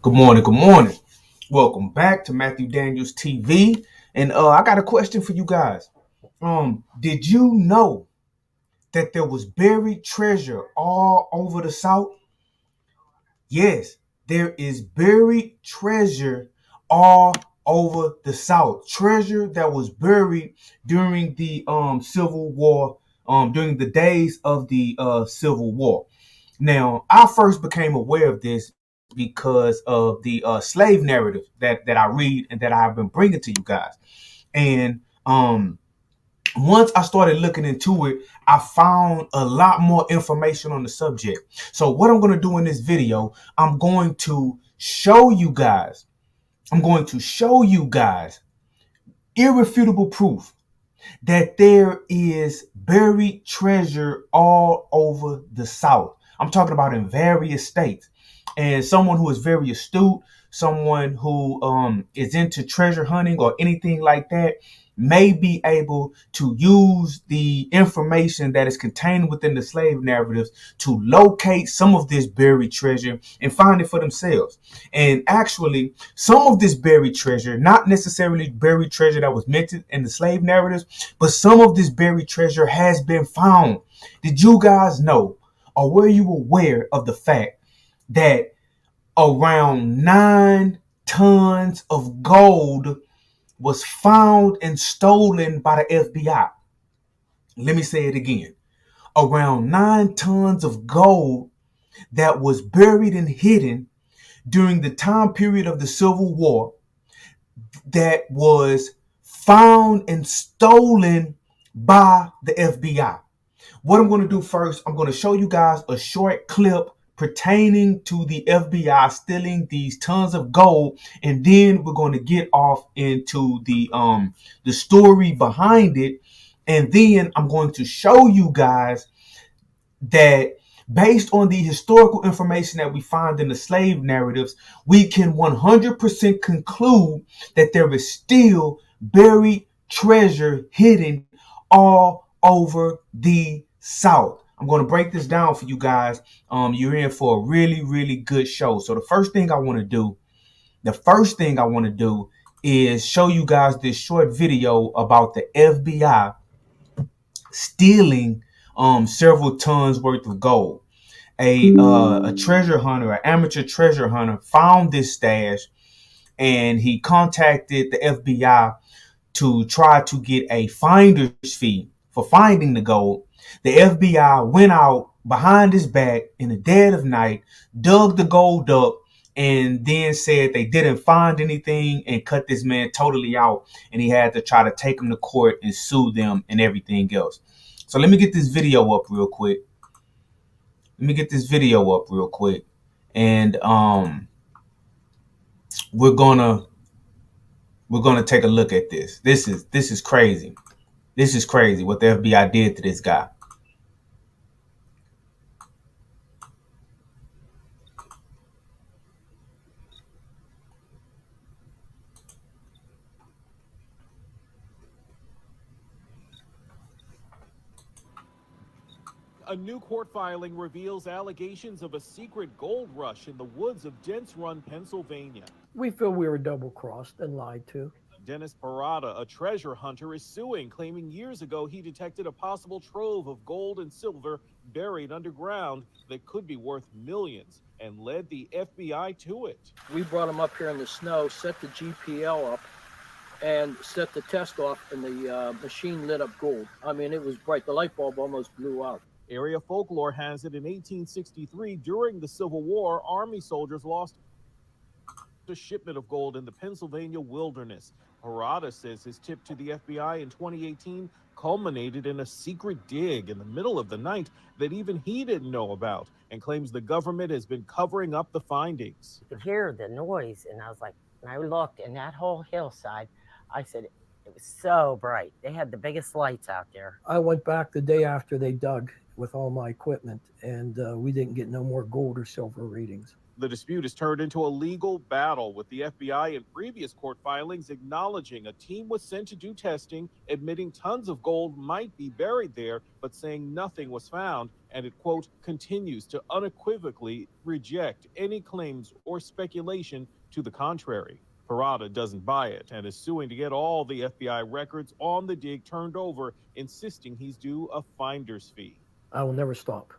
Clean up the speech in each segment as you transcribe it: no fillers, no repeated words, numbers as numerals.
Good morning. Good morning. Welcome back to Matthew Daniels TV. And I got a question for you guys. Did you know that there was buried treasure all over the South? Yes, there is buried treasure all over the South. Treasure that was buried during the Civil War, during the days of the Civil War. Now, I first became aware of this because of the slave narrative that I read and that I've been bringing to you guys. And once I started looking into it, I found a lot more information on the subject. So what I'm going to do in this video, I'm going to show you guys irrefutable proof that there is buried treasure all over the South. I'm talking about in various states. And someone who is very astute, someone who is into treasure hunting or anything like that, may be able to use the information that is contained within the slave narratives to locate some of this buried treasure and find it for themselves. And actually, some of this buried treasure, not necessarily buried treasure that was mentioned in the slave narratives, but some of this buried treasure has been found. Did you guys know, or were you aware of the fact that around 9 tons of gold was found and stolen by the FBI? Let me say it again. Around 9 tons of gold that was buried and hidden during the time period of the Civil War that was found and stolen by the FBI. What I'm going to do first, I'm going to show you guys a short clip pertaining to the FBI stealing these tons of gold, and then we're going to get off into the story behind it, and then I'm going to show you guys that based on the historical information that we find in the slave narratives, we can 100% conclude that there is still buried treasure hidden all over the South. I'm going to break this down for you guys. You're in for a really, really good show. So the first thing I want to do is show you guys this short video about the FBI stealing several tons worth of gold. A treasure hunter, an amateur treasure hunter, found this stash, and he contacted the FBI to try to get a finder's fee for finding the gold. The FBI went out behind his back in the dead of night, dug the gold up, and then said they didn't find anything and cut this man totally out. And he had to try to take him to court and sue them and everything else. So let me get this video up real quick. And we're gonna take a look at this. This is crazy. This is crazy what the FBI did to this guy. A new court filing reveals allegations of a secret gold rush in the woods of Dents Run, Pennsylvania. We feel we were double-crossed and lied to. Dennis Parada, a treasure hunter, is suing, claiming years ago he detected a possible trove of gold and silver buried underground that could be worth millions, and led the FBI to it. We brought him up here in the snow, set the GPL up, and set the test off, and the machine lit up gold. I mean, it was bright. The light bulb almost blew out. Area folklore has it in 1863, during the Civil War, Army soldiers lost a shipment of gold in the Pennsylvania wilderness. Parada says his tip to the FBI in 2018 culminated in a secret dig in the middle of the night that even he didn't know about, and claims the government has been covering up the findings. You could hear the noise, and I was like, and I looked, and that whole hillside, I said, It was so bright. They had the biggest lights out there. I went back the day after they dug with all my equipment, and we didn't get no more gold or silver readings. The dispute has turned into a legal battle, with the FBI in previous court filings acknowledging a team was sent to do testing, admitting tons of gold might be buried there, but saying nothing was found, and it, quote, continues to unequivocally reject any claims or speculation to the contrary. Parada doesn't buy it and is suing to get all the FBI records on the dig turned over, insisting he's due a finder's fee. I will never stop.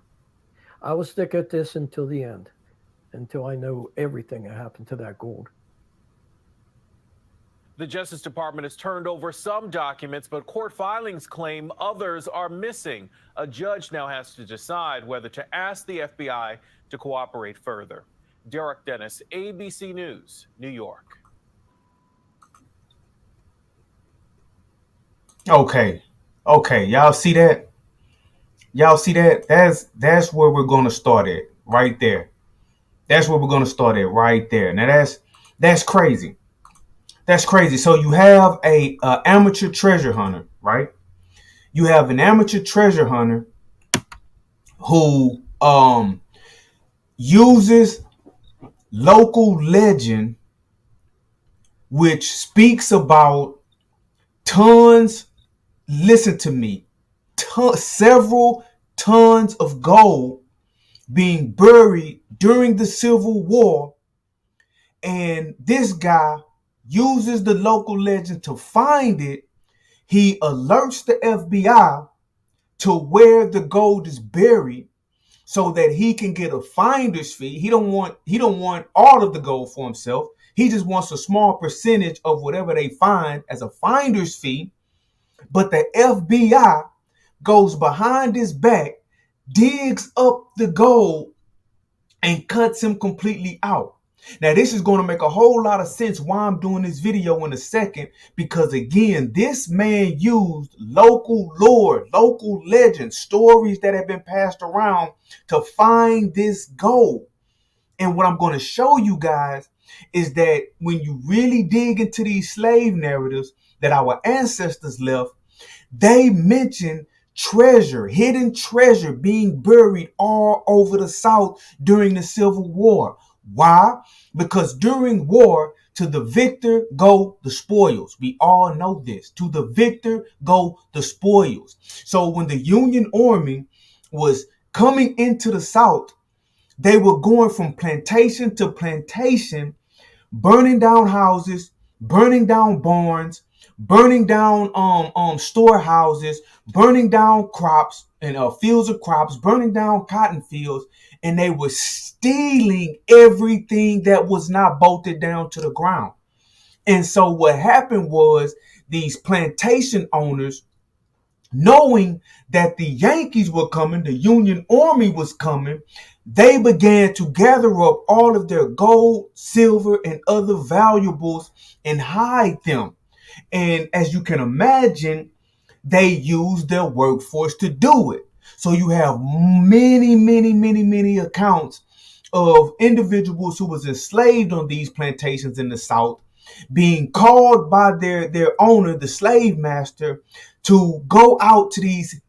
I will stick at this until the end, until I know everything that happened to that gold. The Justice Department has turned over some documents, but court filings claim others are missing. A judge now has to decide whether to ask the FBI to cooperate further. Derek Dennis, ABC News, New York. Okay. Y'all see that? That's where we're gonna start at, right there. That's where we're gonna start at, right there. Now that's crazy. That's crazy. So you have a amateur treasure hunter, right? You have an amateur treasure hunter who uses local legend, which speaks about tons. Listen to me. Several tons of gold being buried during the Civil War, and this guy uses the local legend to find it. He alerts the FBI to where the gold is buried so that he can get a finder's fee. He don't want all of the gold for himself. He just wants a small percentage of whatever they find as a finder's fee. But the FBI goes behind his back, digs up the gold, and cuts him completely out. Now, this is going to make a whole lot of sense why I'm doing this video in a second, because again, this man used local lore, local legends, stories that have been passed around to find this gold. And what I'm going to show you guys is that when you really dig into these slave narratives that our ancestors left, they mention treasure, hidden treasure being buried all over the South during the Civil War. Why? Because during war, to the victor go the spoils. We all know this. To the victor go the spoils. So when the Union Army was coming into the South, they were going from plantation to plantation, burning down houses, burning down barns, burning down storehouses, burning down crops and fields of crops, burning down cotton fields, and they were stealing everything that was not bolted down to the ground. And so what happened was these plantation owners, knowing that the Yankees were coming, the Union Army was coming, they began to gather up all of their gold, silver, and other valuables and hide them. And as you can imagine, they used their workforce to do it. So you have many accounts of individuals who was enslaved on these plantations in the South being called by their owner, the slave master, to go out to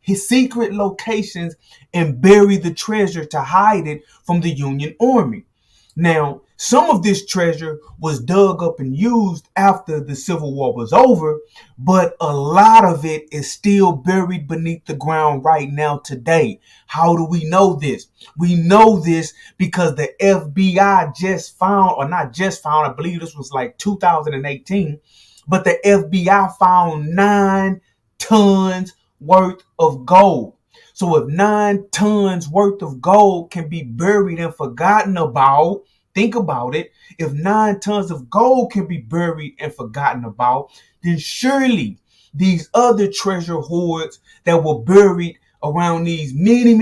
his secret locations and bury the treasure to hide it from the Union Army. Now, some of this treasure was dug up and used after the Civil War was over, but a lot of it is still buried beneath the ground right now today. How do we know this? We know this because the FBI just found, or not just found, I believe this was like 2018, but the FBI found 9 tons worth of gold. So if 9 tons worth of gold can be buried and forgotten about, think about it. If 9 tons of gold can be buried and forgotten about, then surely these other treasure hoards that were buried around these many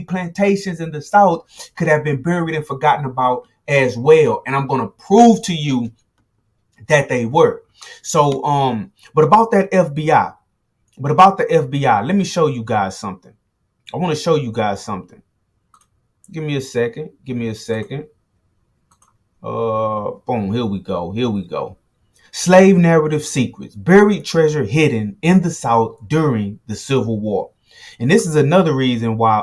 plantations in the South could have been buried and forgotten about as well. And I'm going to prove to you that they were. So, but about the FBI, let me show you guys something. I want to show you guys something. Give me a second. Boom, here we go. Slave narrative secrets, buried treasure hidden in the South during the Civil War. And this is another reason why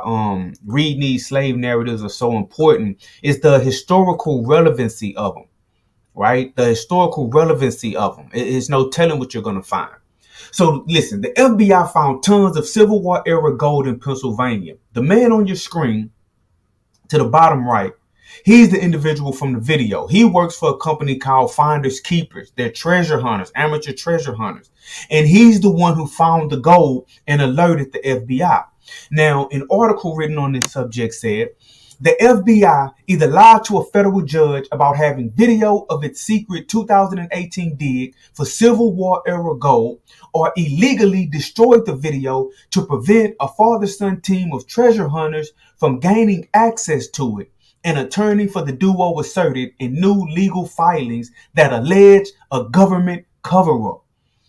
reading these slave narratives are so important, is the historical relevancy of them, right? The historical relevancy of them. It's no telling what you're going to find. So listen, the FBI found tons of Civil War era gold in Pennsylvania. The man on your screen to the bottom right, he's the individual from the video. He works for a company called Finders Keepers. They're treasure hunters, amateur treasure hunters. And he's the one who found the gold and alerted the FBI. Now, an article written on this subject said, the FBI either lied to a federal judge about having video of its secret 2018 dig for Civil War era gold, or illegally destroyed the video to prevent a father-son team of treasure hunters from gaining access to it. An attorney for the duo asserted in new legal filings that allege a government cover-up.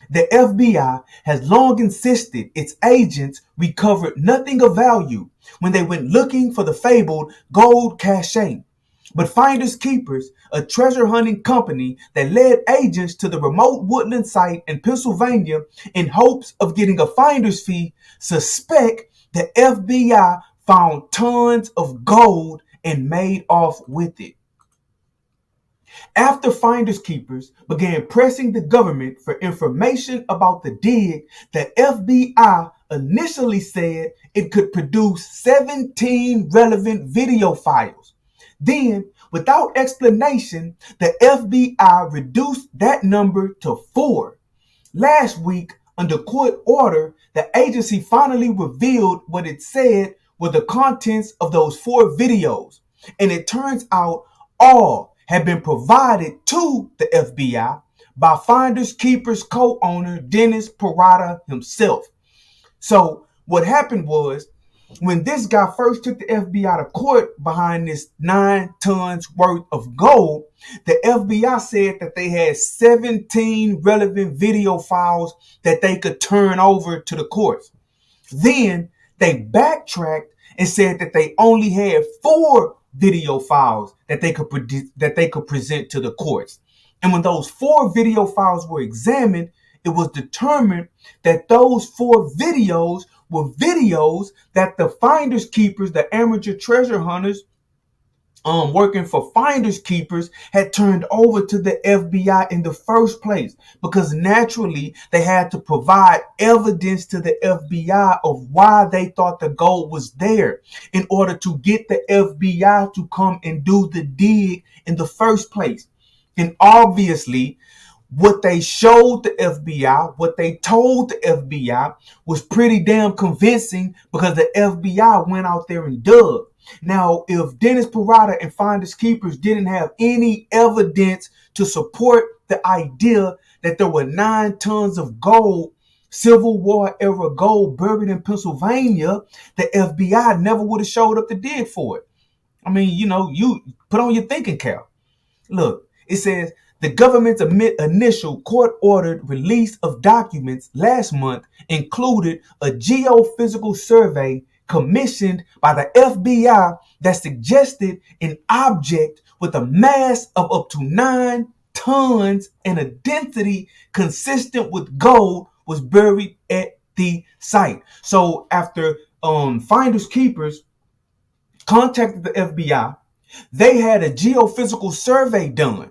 The FBI has long insisted its agents recovered nothing of value when they went looking for the fabled gold cache. But Finders Keepers, a treasure hunting company that led agents to the remote woodland site in Pennsylvania in hopes of getting a finder's fee, suspect the FBI found tons of gold and made off with it. After Finders Keepers began pressing the government for information about the dig, the FBI initially said it could produce 17 relevant video files. Then, without explanation, the FBI reduced that number to 4. Last week, under court order, the agency finally revealed what it said were the contents of those 4 videos. And it turns out all had been provided to the FBI by Finders Keepers co-owner Dennis Parada himself. So what happened was, when this guy first took the FBI to court behind this 9 tons worth of gold, the FBI said that they had 17 relevant video files that they could turn over to the courts. Then they backtracked and said that they only had 4 video files that they could present to the courts. And when those 4 video files were examined, it was determined that those 4 videos were videos that the Finders Keepers, the amateur treasure hunters, working for Finders Keepers, had turned over to the FBI in the first place, because naturally they had to provide evidence to the FBI of why they thought the gold was there in order to get the FBI to come and do the dig in the first place. And obviously, what they showed the FBI, what they told the FBI, was pretty damn convincing, because the FBI went out there and dug. Now, if Dennis Parada and Finders Keepers didn't have any evidence to support the idea that there were 9 tons of gold, Civil War era gold, buried in Pennsylvania, the FBI never would have showed up to dig for it. I mean, you put on your thinking cap. Look, it says, the government's initial court-ordered release of documents last month included a geophysical survey commissioned by the FBI that suggested an object with a mass of up to 9 tons and a density consistent with gold was buried at the site. So after Finders Keepers contacted the FBI, they had a geophysical survey done.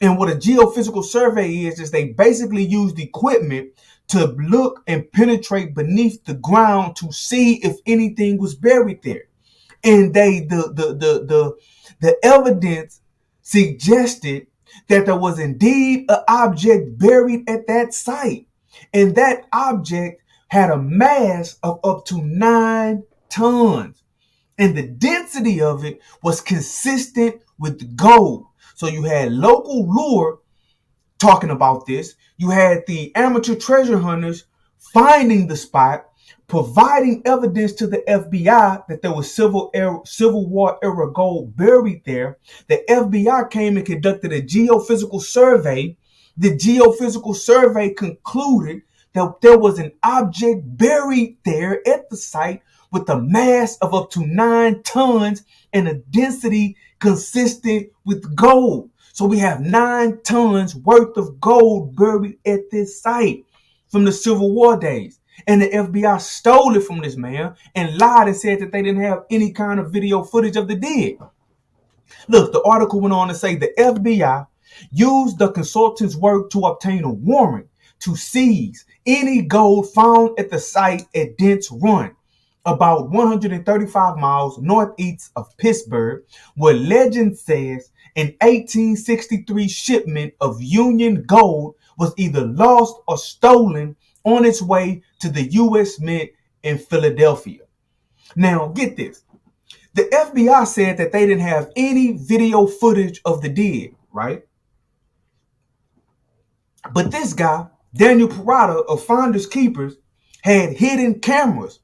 And what a geophysical survey is they basically used equipment to look and penetrate beneath the ground to see if anything was buried there. And the evidence suggested that there was indeed an object buried at that site. And that object had a mass of up to 9 tons. And the density of it was consistent with gold. So you had local lore talking about this. You had the amateur treasure hunters finding the spot, providing evidence to the FBI that there was Civil War era gold buried there. The FBI came and conducted a geophysical survey. The geophysical survey concluded that there was an object buried there at the site with a mass of up to 9 tons and a density consistent with gold. So we have 9 tons worth of gold buried at this site from the Civil War days. And the FBI stole it from this man and lied and said that they didn't have any kind of video footage of the dig. Look, the article went on to say the FBI used the consultant's work to obtain a warrant to seize any gold found at the site at Dent's Run, about 135 miles northeast of Pittsburgh, where legend says an 1863 shipment of Union gold was either lost or stolen on its way to the U.S. Mint in Philadelphia. Now, get this. The FBI said that they didn't have any video footage of the dig, right? But this guy, Daniel Parada of Finders Keepers, had hidden cameras.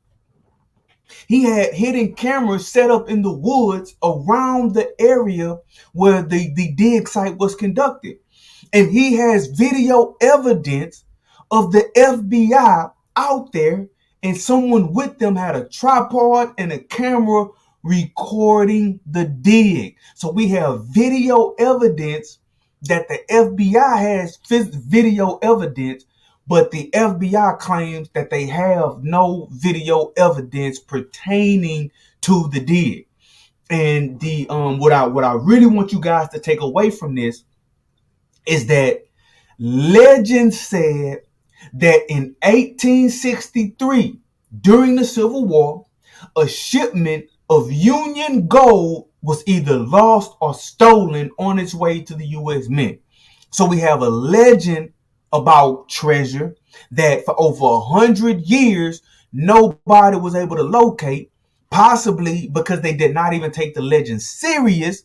He had hidden cameras set up in the woods around the area where the dig site was conducted. And he has video evidence of the FBI out there, and someone with them had a tripod and a camera recording the dig. So we have video evidence that the FBI has video evidence, but the FBI claims that they have no video evidence pertaining to the dig. And the what I really want you guys to take away from this is that legend said that in 1863, during the Civil War, a shipment of Union gold was either lost or stolen on its way to the U.S. Mint. So we have a legend about treasure that for over 100 years, nobody was able to locate, possibly because they did not even take the legend serious,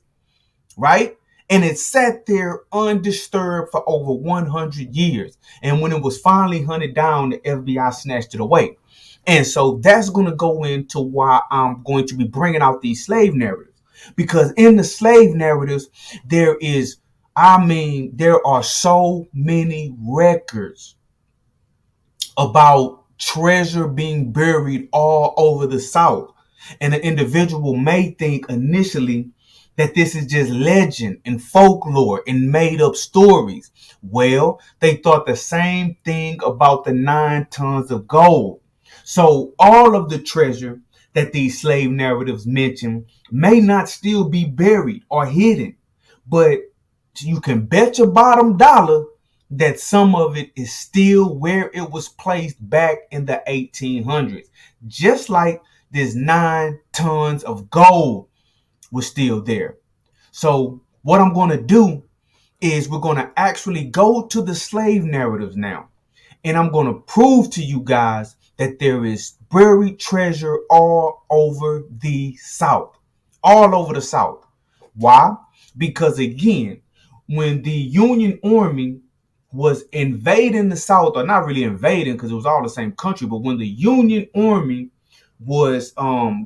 right? And it sat there undisturbed for over 100 years. And when it was finally hunted down, the FBI snatched it away. And so that's going to go into why I'm going to be bringing out these slave narratives. Because in the slave narratives, there are so many records about treasure being buried all over the South. And an individual may think initially that this is just legend and folklore and made up stories. Well, they thought the same thing about the 9 tons of gold. So all of the treasure that these slave narratives mention may not still be buried or hidden, but you can bet your bottom dollar that some of it is still where it was placed back in the 1800s. Just like this 9 tons of gold was still there. So what I'm going to do is we're going to actually go to the slave narratives now. And I'm going to prove to you guys that there is buried treasure all over the South. All over the South. Why? Because again, when the Union Army was invading the South, or not really invading because it was all the same country, but when the Union Army was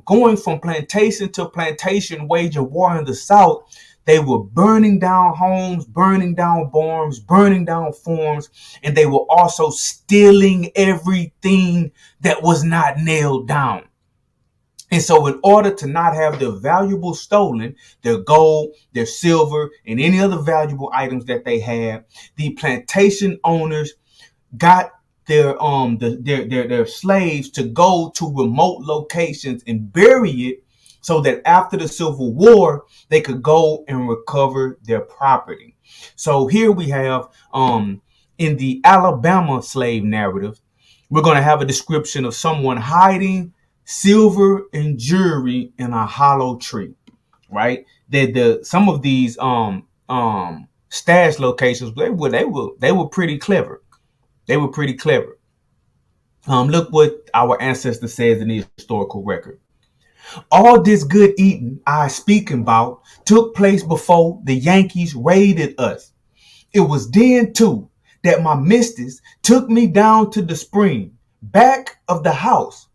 going from plantation to plantation, waging war in the South, they were burning down homes, burning down barns, burning down farms, and they were also stealing everything that was not nailed down. And so in order to not have their valuables stolen, their gold, their silver, and any other valuable items that they had, the plantation owners got their slaves to go to remote locations and bury it so that after the Civil War, they could go and recover their property. So here we have in the Alabama slave narrative, we're going to have a description of someone hiding silver and jewelry in a hollow tree, right? Some of these stash locations, they were pretty clever. They were pretty clever. Look what our ancestor says in the historical record. All this good eating I speaking about took place before the Yankees raided us. It was then too that my missus took me down to the spring back of the house.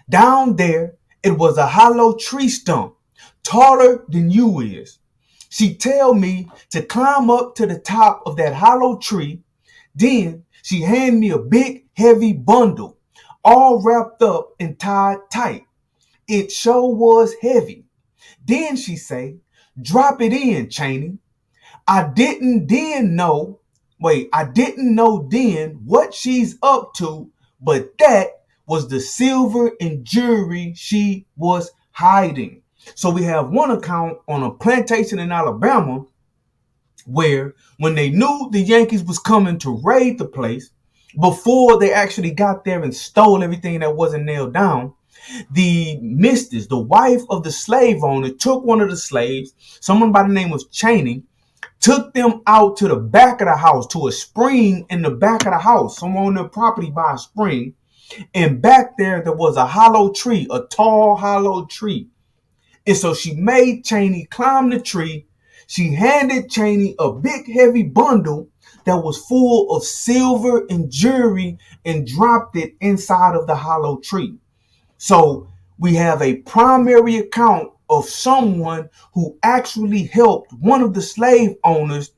Down there, it was a hollow tree stump, taller than you is. She tell me to climb up to the top of that hollow tree. Then she hand me a big heavy bundle, all wrapped up and tied tight. It sure was heavy. Then she say, drop it in, Cheney. I didn't then know, I didn't know then what she's up to, but that was the silver and jewelry she was hiding. So we have one account on a plantation in Alabama where when they knew the Yankees was coming to raid the place, before they actually got there and stole everything that wasn't nailed down, the mistress, the wife of the slave owner, took one of the slaves, someone by the name of Cheney, took them out to the back of the house, to a spring in the back of the house, somewhere on their property by a spring. And back there was a hollow tree, a tall hollow tree. And so she made Cheney climb the tree. She handed Cheney a big heavy bundle that was full of silver and jewelry and dropped it inside of the hollow tree. So we have a primary account of someone who actually helped one of the slave owners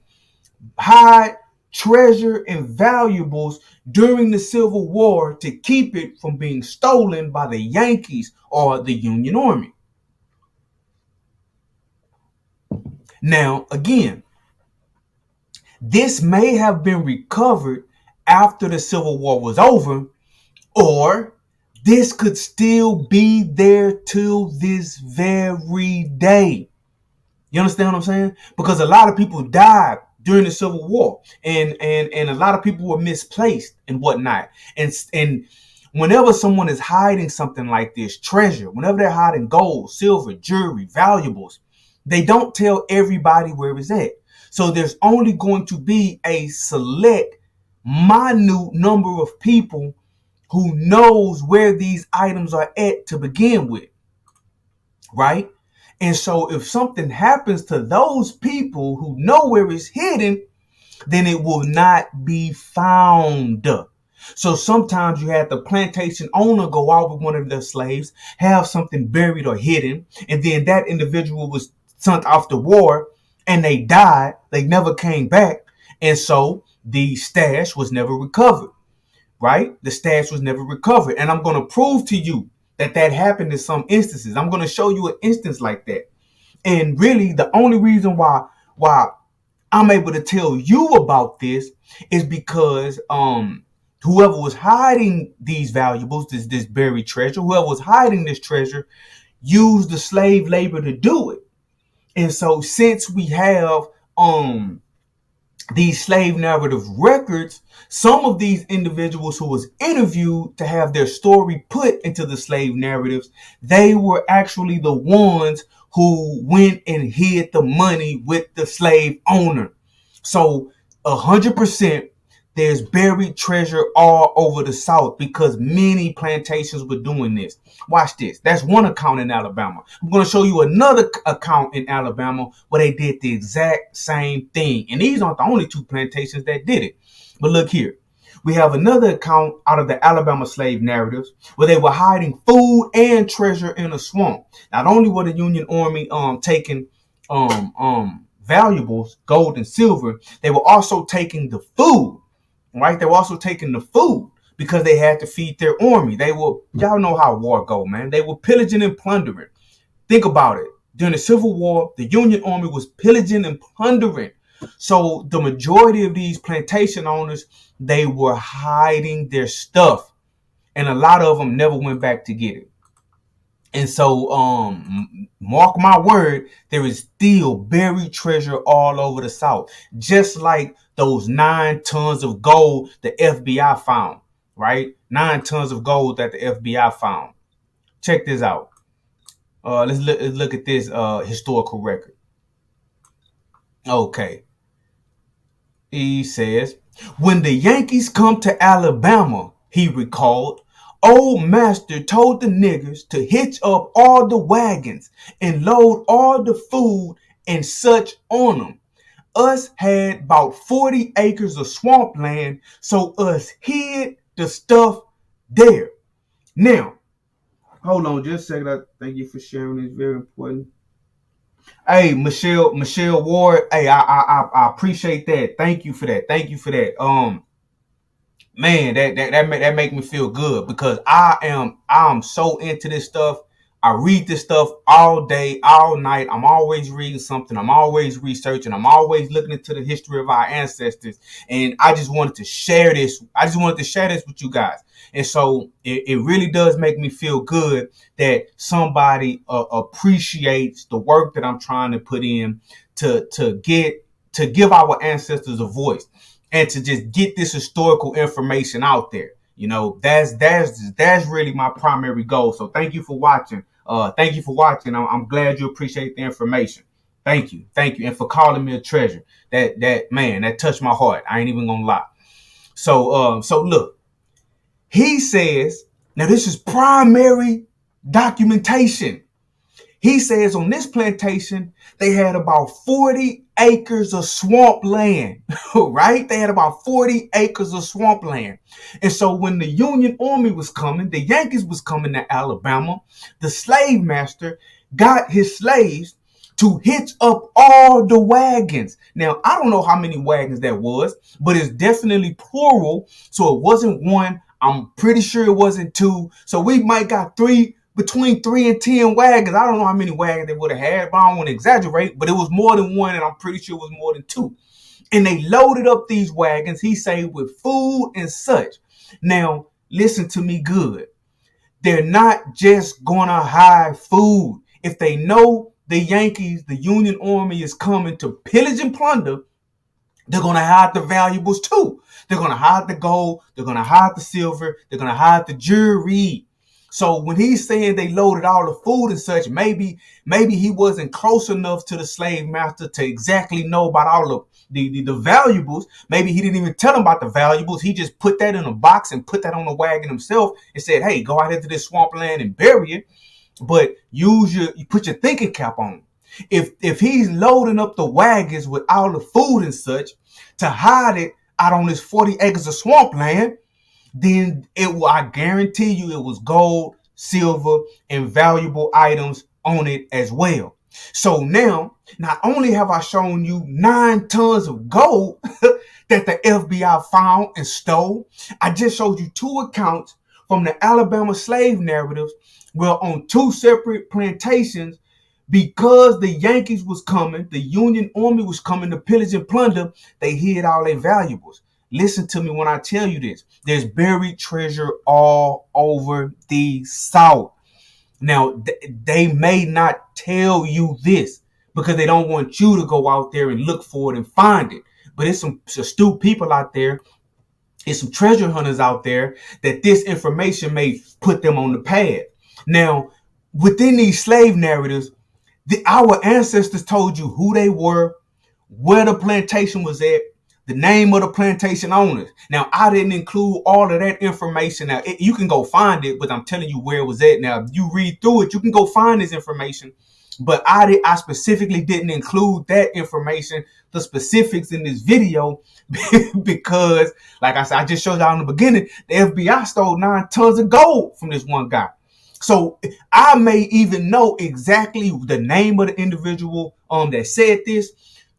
hide treasure and valuables during the Civil War to keep it from being stolen by the Yankees or the Union Army. Now, again, this may have been recovered after the Civil War was over, or this could still be there till this very day. You understand what I'm saying? Because a lot of people died during the Civil War, and a lot of people were misplaced and whatnot. And whenever someone is hiding something like this, treasure, whenever they're hiding gold, silver, jewelry, valuables, they don't tell everybody where it's at. So there's only going to be a select, minute number of people who knows where these items are at to begin with, right? And so if something happens to those people who know where it's hidden, then it will not be found. So sometimes you had the plantation owner go out with one of the slaves, have something buried or hidden, and then that individual was sent off to war and they died. They never came back. And so the stash was never recovered, right? The stash was never recovered. And I'm going to prove to you that happened in some instances. I'm going to show you an instance like that. And really, the only reason why I'm able to tell you about this is because whoever was hiding these valuables, this buried treasure, whoever was hiding this treasure, used the slave labor to do it. And so since we have these slave narrative records, some of these individuals who was interviewed to have their story put into the slave narratives, they were actually the ones who went and hid the money with the slave owner. So 100%, there's buried treasure all over the South because many plantations were doing this. Watch this. That's one account in Alabama. I'm going to show you another account in Alabama where they did the exact same thing. And these aren't the only two plantations that did it. But look here. We have another account out of the Alabama slave narratives where they were hiding food and treasure in a swamp. Not only were the Union Army taking valuables, gold and silver, they were also taking the food. Right? They were also taking the food because they had to feed their army. Y'all know how war go, man. They were pillaging and plundering. Think about it. During the Civil War, the Union Army was pillaging and plundering. So the majority of these plantation owners, they were hiding their stuff. And a lot of them never went back to get it. And so, mark my word, there is still buried treasure all over the South. Just like those 9 tons of gold the FBI found, right? 9 tons of gold that the FBI found. Check this out. Let's look at this historical record. Okay. He says, when the Yankees come to Alabama, he recalled, old master told the niggers to hitch up all the wagons and load all the food and such on them. Us had about 40 acres of swampland, so us hid the stuff there. Now, hold on just a second. Thank you for sharing. It's very important. Hey, Michelle Ward. Hey, I appreciate that. Thank you for that. Thank you for that. Man, that make me feel good because I'm so into this stuff. I read this stuff all day, all night. I'm always reading something. I'm always researching. I'm always looking into the history of our ancestors. And I just wanted to share this. I just wanted to share this with you guys. And so it really does make me feel good that somebody appreciates the work that I'm trying to put in to give our ancestors a voice and to just get this historical information out there. You know, that's really my primary goal. So thank you for watching. Thank you for watching. I'm glad you appreciate the information. Thank you, and for calling me a treasure. That man, that touched my heart. I ain't even gonna lie. So look, he says now this is primary documentation. He says on this plantation, they had about 40 acres of swamp land, right? They had about 40 acres of swamp land. And so when the Union Army was coming, the Yankees was coming to Alabama, the slave master got his slaves to hitch up all the wagons. Now, I don't know how many wagons that was, but it's definitely plural. So it wasn't one. I'm pretty sure it wasn't two. So we might got between 3 and 10 wagons. I don't know how many wagons they would have had, but I don't want to exaggerate, but it was more than one, and I'm pretty sure it was more than two. And they loaded up these wagons, he said, with food and such. Now, listen to me good. They're not just gonna hide food. If they know the Yankees, the Union Army is coming to pillage and plunder, they're going to hide the valuables too. They're going to hide the gold. They're going to hide the silver. They're going to hide the jewelry. So when he's saying they loaded all the food and such, maybe he wasn't close enough to the slave master to exactly know about all of the valuables. Maybe he didn't even tell them about the valuables. He just put that in a box and put that on the wagon himself and said, hey, go out into this swamp land and bury it. But you put your thinking cap on. If he's loading up the wagons with all the food and such to hide it out on this 40 acres of swampland, then I guarantee you it was gold, silver, and valuable items on it as well. So now, not only have I shown you 9 tons of gold that the FBI found and stole, I just showed you 2 accounts from the Alabama slave narratives where on 2 separate plantations, because the Yankees was coming, the Union Army was coming to pillage and plunder, they hid all their valuables. Listen to me when I tell you this. There's buried treasure all over the South. Now, they may not tell you this because they don't want you to go out there and look for it and find it. But it's some astute people out there. It's some treasure hunters out there that this information may put them on the path. Now, within these slave narratives, our ancestors told you who they were, where the plantation was at, the name of the plantation owners. Now, I didn't include all of that information. Now, you can go find it, but I'm telling you where it was at. Now, if you read through it, you can go find this information. But I specifically didn't include that information, the specifics in this video, because, like I said, I just showed y'all in the beginning, the FBI stole 9 tons of gold from this one guy. So I may even know exactly the name of the individual that said this,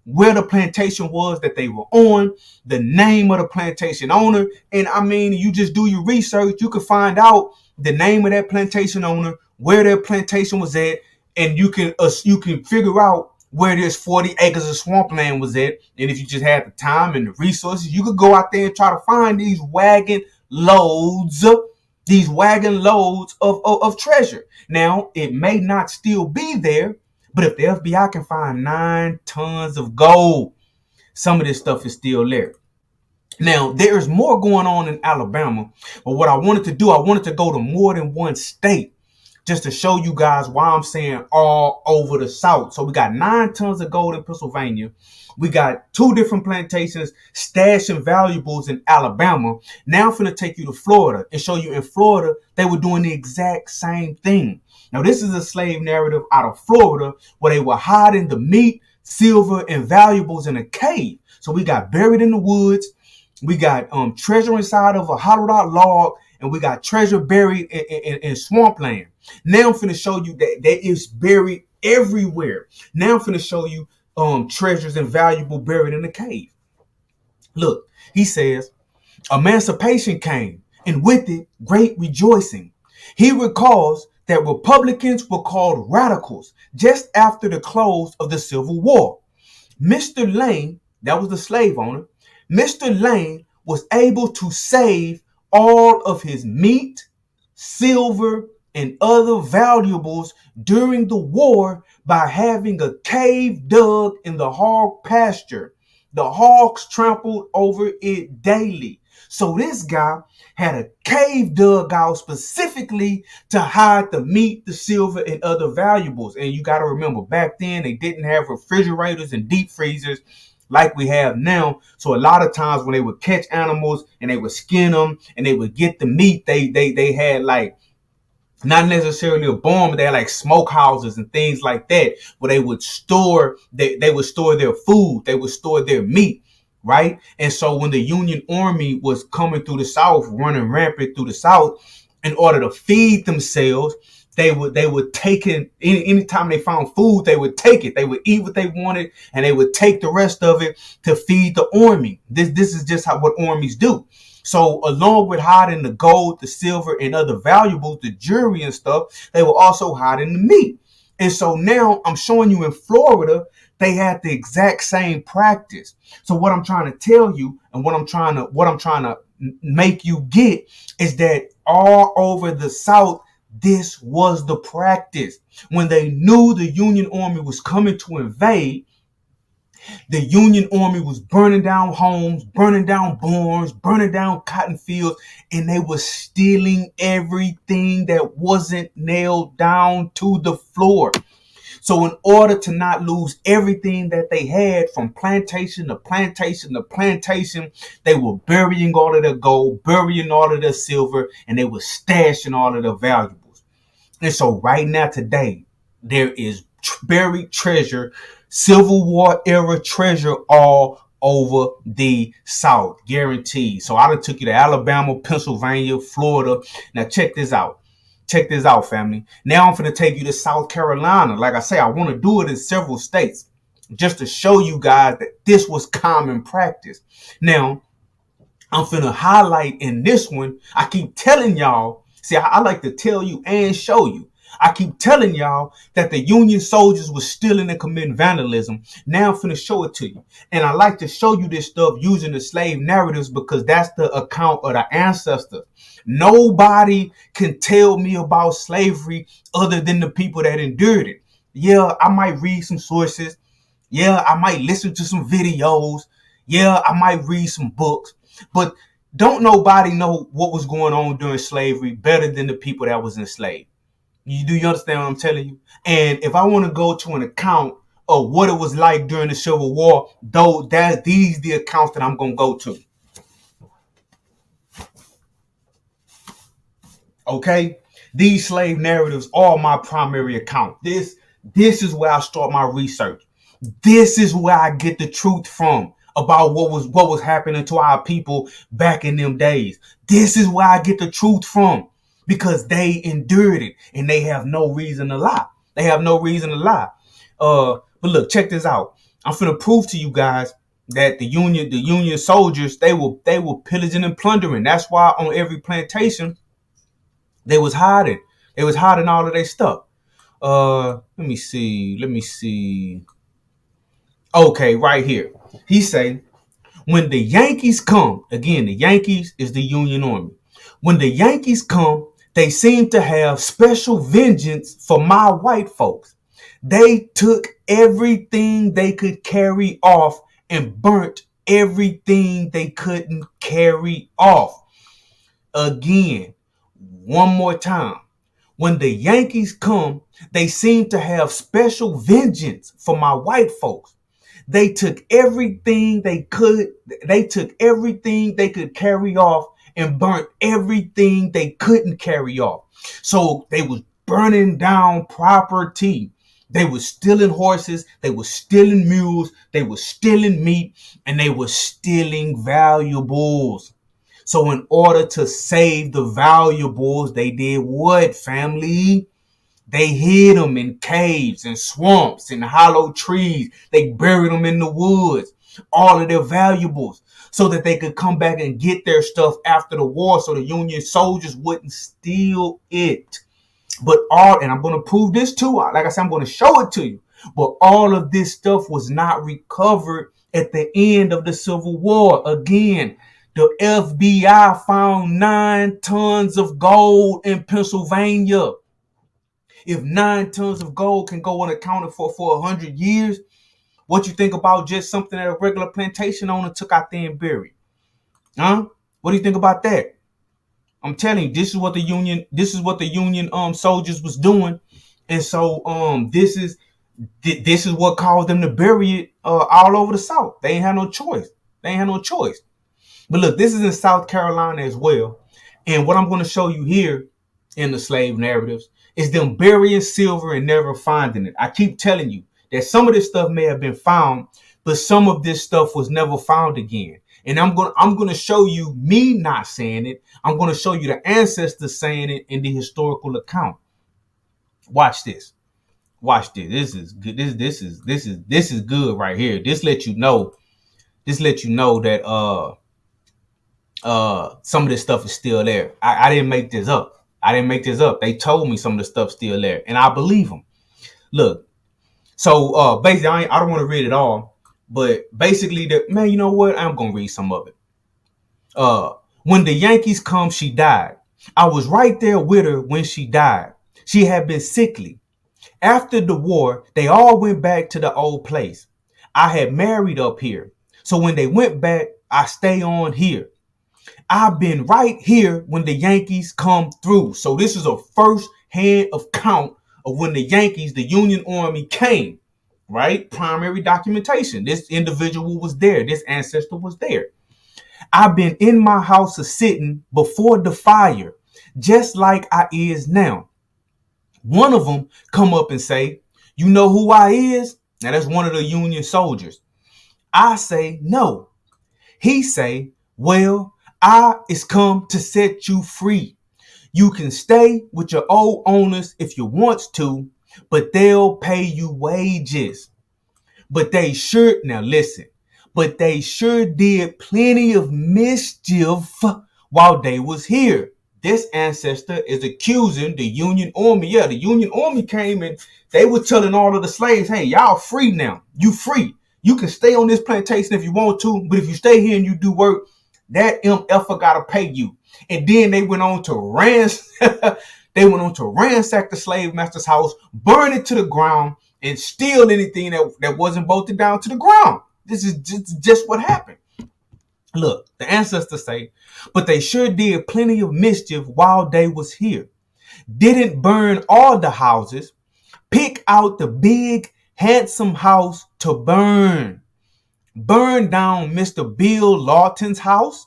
where the plantation was that they were on, the name of the plantation owner. And I mean, you just do your research, you can find out the name of that plantation owner, where their plantation was at, and you can figure out where this 40 acres of swampland was at. And if you just had the time and the resources, you could go out there and try to find these wagon loads of treasure. Now, it may not still be there, but if the FBI can find 9 tons of gold, some of this stuff is still there. Now, there's more going on in Alabama, but what I wanted to go to more than one state just to show you guys why I'm saying all over the South. So we got 9 tons of gold in Pennsylvania. We got 2 different plantations stashing valuables in Alabama. Now I'm finna take you to Florida and show you in Florida, they were doing the exact same thing. Now, this is a slave narrative out of Florida where they were hiding the meat, silver, and valuables in a cave. So we got buried in the woods. We got treasure inside of a hollowed out log, and we got treasure buried in swampland. Now I'm finna show you that is buried everywhere. Now I'm finna show you treasures and valuable buried in the cave. Look, he says, emancipation came, and with it, great rejoicing. He recalls that Republicans were called radicals just after the close of the Civil War. Mr. Lane, that was the slave owner, Mr. Lane was able to save all of his meat, silver, and other valuables during the war by having a cave dug in the hog pasture. The hogs trampled over it daily. So this guy had a cave dug out specifically to hide the meat, the silver, and other valuables. And you got to remember, back then they didn't have refrigerators and deep freezers like we have now. So a lot of times when they would catch animals and they would skin them and they would get the meat, they had like not necessarily a barn, but they had like smokehouses and things like that, where they would store they would store their food, they would store their meat, right? And so when the Union Army was coming through the South, running rampant through the South, in order to feed themselves, they would take it. Anytime they found food, they would take it. They would eat what they wanted, and they would take the rest of it to feed the army. This is just what armies do. So along with hiding the gold, the silver, and other valuables, the jewelry and stuff, they were also hiding the meat. And so now I'm showing you in Florida, they had the exact same practice. So what I'm trying to tell you, and what I'm trying to make you get, is that all over the South, this was the practice. When they knew the Union Army was coming to invade, the Union Army was burning down homes, burning down barns, burning down cotton fields, and they were stealing everything that wasn't nailed down to the floor. So in order to not lose everything that they had from plantation to plantation to plantation, they were burying all of their gold, burying all of their silver, and they were stashing all of their valuables. And so right now today, there is buried treasure, Civil War era treasure all over the South, guaranteed. So I done took you to Alabama, Pennsylvania, Florida. Now check this out. Check this out, family. Now I'm going to take you to South Carolina. Like I say, I want to do it in several states just to show you guys that this was common practice. Now, I'm finna highlight in this one. I keep telling y'all, see, I like to tell you and show you. I keep telling y'all that the Union soldiers were stealing and committing vandalism. Now I'm finna show it to you. And I like to show you this stuff using the slave narratives because that's the account of the ancestors. Nobody can tell me about slavery other than the people that endured it. Yeah, I might read some sources. Yeah, I might listen to some videos. Yeah, I might read some books. But don't nobody know what was going on during slavery better than the people that was enslaved. Do you understand what I'm telling you? And if I want to go to an account of what it was like during the Civil War, these the accounts that I'm gonna go to. Okay, these slave narratives are my primary account. This is where I start my research. This is where I get the truth from about what was happening to our people back in them days. This is where I get the truth from because they endured it and they have no reason to lie. They have no reason to lie. But look, check this out. I'm finna prove to you guys that the Union soldiers, they were pillaging and plundering. That's why on every plantation they was hiding. They was hiding all of their stuff. Let me see. Okay, right here. He say, when the Yankees come, again, the Yankees is the Union Army. When the Yankees come, they seem to have special vengeance for my white folks. They took everything they could carry off and burnt everything they couldn't carry off. Again, one more time. When the Yankees come, they seem to have special vengeance for my white folks. They took everything they could carry off and burnt everything they couldn't carry off. So they was burning down property. They were stealing horses, they were stealing mules, they were stealing meat, and they were stealing valuables. So in order to save the valuables, they did what, family? They hid them in caves and swamps and hollow trees. They buried them in the woods, all of their valuables, so that they could come back and get their stuff after the war so the Union soldiers wouldn't steal it. But and I'm going to prove this too. Like I said, I'm going to show it to you. But all of this stuff was not recovered at the end of the Civil War. Again, the FBI found 9 tons of gold in Pennsylvania. If 9 tons of gold can go unaccounted for 100 years, what you think about just something that a regular plantation owner took out there and buried? Huh? What do you think about that? I'm telling you, this is what the Union soldiers was doing. And so this is what caused them to bury it all over the South. They ain't had no choice. But look, this is in South Carolina as well. And what I'm going to show you here in the slave narratives is them burying silver and never finding it. I keep telling you that some of this stuff may have been found, but some of this stuff was never found again. And I'm going to show you me not saying it. I'm going to show you the ancestors saying it in the historical account. Watch this. This is good. This is good right here. This lets you know that some of this stuff is still there. I didn't make this up. They told me some of the stuff's still there, and I believe them. Look, so basically, I don't want to read it all, but basically, you know what? I'm gonna read some of it. When the Yankees come, she died. I was right there with her when she died. She had been sickly. After the war, they all went back to the old place. I had married up here. So when they went back, I stay on here. I've been right here when the Yankees come through. So this is a first-hand account of when the Yankees, the Union Army, came, right? Primary documentation. This individual was there. This ancestor was there. I've been in my house a-sitting before the fire, just like I is now. One of them come up and say, you know who I is? Now that's one of the Union soldiers. I say, no. He say, well, I is come to set you free. You can stay with your old owners if you want to, but they'll pay you wages. But they sure did plenty of mischief while they was here. This ancestor is accusing the Union Army. Yeah, the Union Army came and they were telling all of the slaves, hey, y'all free now. You free. You can stay on this plantation if you want to, but if you stay here and you do work, that MF gotta pay you. And then they went on to ransack the slave master's house, burn it to the ground, and steal anything that wasn't bolted down to the ground. This is just what happened. Look, the ancestors say, but they sure did plenty of mischief while they was here. Didn't burn all the houses, pick out the big, handsome house to burn. Burn down Mr. Bill Lawton's house.